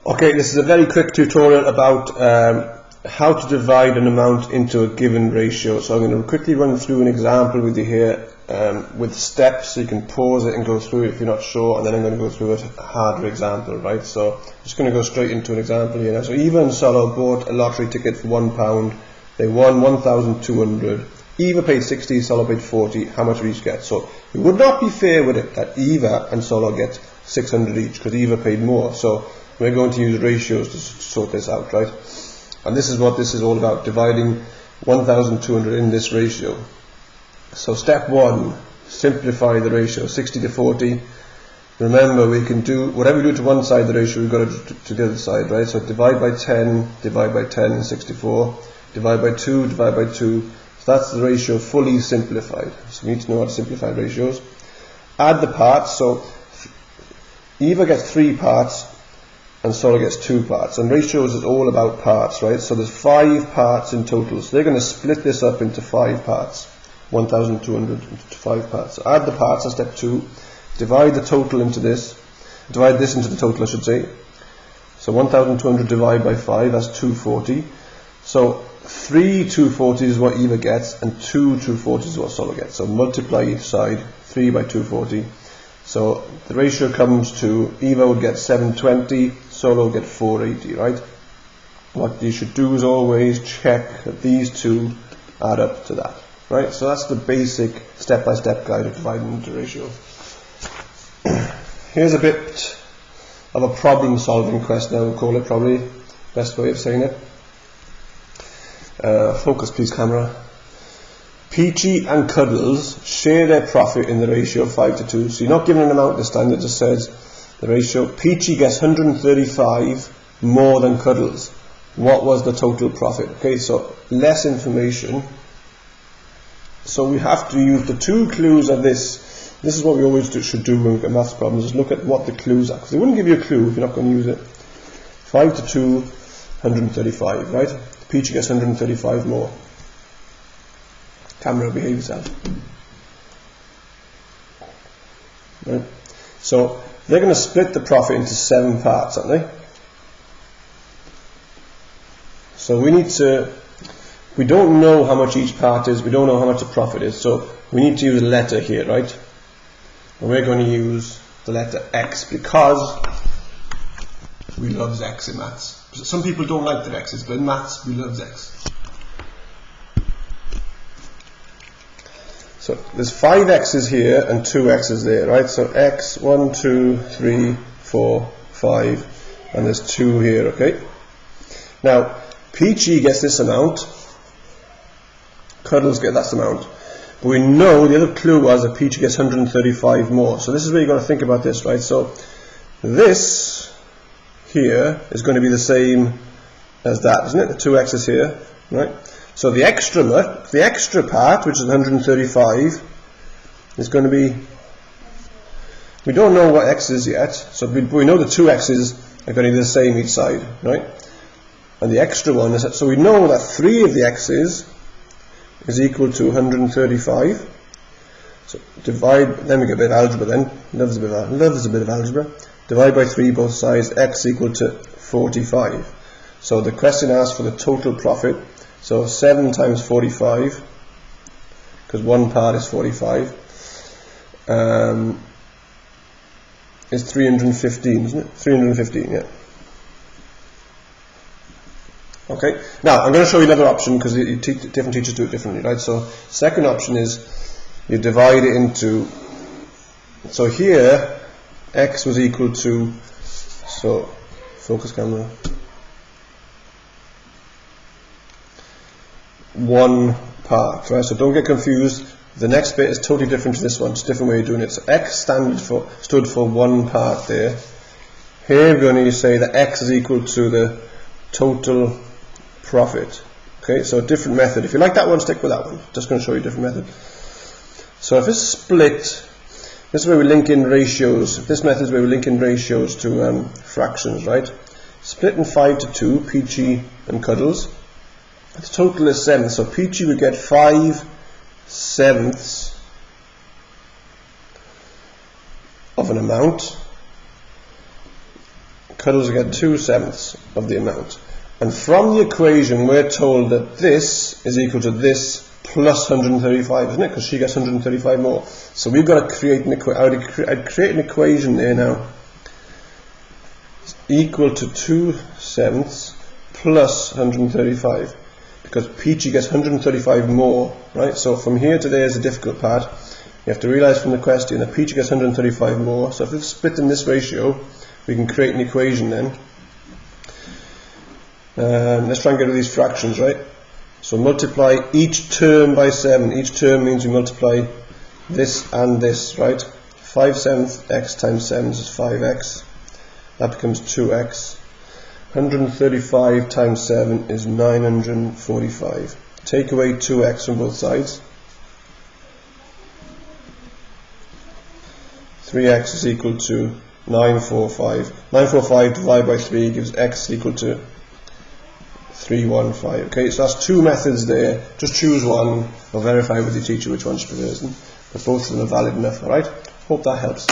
Okay, this is a very quick tutorial about how to divide an amount into a given ratio. So I'm going to quickly run through an example with you here with steps, so you can pause it and go through it if you're not sure, and then I'm going to go through a harder example, right? So I'm just going to go straight into an example here now. So Eva and Solo bought a lottery ticket for £1. They won 1,200. Eva paid 60, Solo paid 40. How much would each get? So it would not be fair with it that Eva and Solo get 600 each, because Eva paid more. So we're going to use ratios to sort this out, right? And this is what this is all about, dividing 1,200 in this ratio. So step one, simplify the ratio, 60 to 40. Remember, we can do whatever we do to one side of the ratio, we've got to do to the other side, right? So divide by 10 in 64, divide by 2, divide by 2. So that's the ratio fully simplified. So we need to know how to simplify ratios. Add the parts. So Eva gets 3 parts and Solo gets 2 parts. And ratios is all about parts, right? So there's 5 parts in total. So they're going to split this up into 5 parts. 1,200 into 5 parts. So add the parts as step 2. Divide the total into this. Divide this into the total, I should say. So 1,200 divided by 5, that's 240. So 3 240s is what Eva gets, and 2 240s is what Solo gets. So multiply each side, 3 by 240. So the ratio comes to Eva would get 720, Solo would get 480, right? What you should do is always check that these two add up to that, right? So that's the basic step-by-step guide of dividing into ratio. Here's a bit of a problem-solving question, I would call it, probably best way of saying it. Focus please, camera. Peachy and Cuddles share their profit in the ratio of 5 to 2. So you're not given an amount this time, it just says the ratio. Peachy gets 135 more than Cuddles. What was the total profit? Okay, so less information. So we have to use the 2 clues of this. This is what we always should do when we get maths problems, is look at what the clues are. Because they wouldn't give you a clue if you're not going to use it. 5 to 2, 135, right? Peachy gets 135 more. Camera, behave yourself. Right. So they're going to split the profit into 7 parts, aren't they? So we don't know how much each part is, we don't know how much the profit is, so we need to use a letter here, right? And we're going to use the letter X because we love X in maths. Some people don't like the X's, but in maths we love X. So there's 5 X's here and 2 X's there, right? So X, 1, 2, 3, 4, 5, and there's 2 here, okay? Now, Peachy gets this amount, Cuddles get that amount. But we know the other clue was that Peachy gets 135 more. So this is where you've got to think about this, right? So this here is going to be the same as that, isn't it? The 2 X's here, right? So the extra part, which is 135, is going to be, we don't know what X is yet, so we know the 2 X's are going to be the same each side, right? And the extra one is, so we know that 3 of the X's is equal to 135. So divide, then we get a bit of algebra then, loves a bit of algebra. Divide by 3 both sides, X equal to 45. So the question asks for the total profit. So 7 times 45, because one part is 45, is 315, isn't it? 315, yeah. Okay, now I'm going to show you another option because different teachers do it differently, right? So second option is you divide it into, so here X was equal to, so focus camera, 1 part, right? So don't get confused. The next bit is totally different to this one. It's a different way of doing it. So X stood for 1 part there. Here we're going to say that X is equal to the total profit. Okay, so a different method. If you like that one, stick with that one. Just going to show you a different method. So if it's split, this is where we link in ratios. This method is where we link in ratios to fractions, right? Split in 5 to 2, Peachy and Cuddles. The total is 7, so Peachy would get 5/7 of an amount. Cuddles will get 2/7 of the amount. And from the equation, we're told that this is equal to this plus 135, isn't it? Because she gets 135 more. So we've got to create an equation. I'd create an equation there now. It's equal to 2/7 plus 135. Because Peachy gets 135 more, right? So from here to there is the difficult part. You have to realise from the question that Peachy gets 135 more. So if it's split in this ratio, we can create an equation then. Let's try and get rid of these fractions, right? So multiply each term by 7. Each term means we multiply this and this, right? 5/7 x times 7 is 5x. That becomes 2x. 135 times 7 is 945. Take away 2x from both sides. 3x is equal to 945. 945 divided by 3 gives x equal to 315. Okay, so that's two methods there. Just choose one or verify with your teacher which one she prefers, but both of them are valid enough. Alright, hope that helps.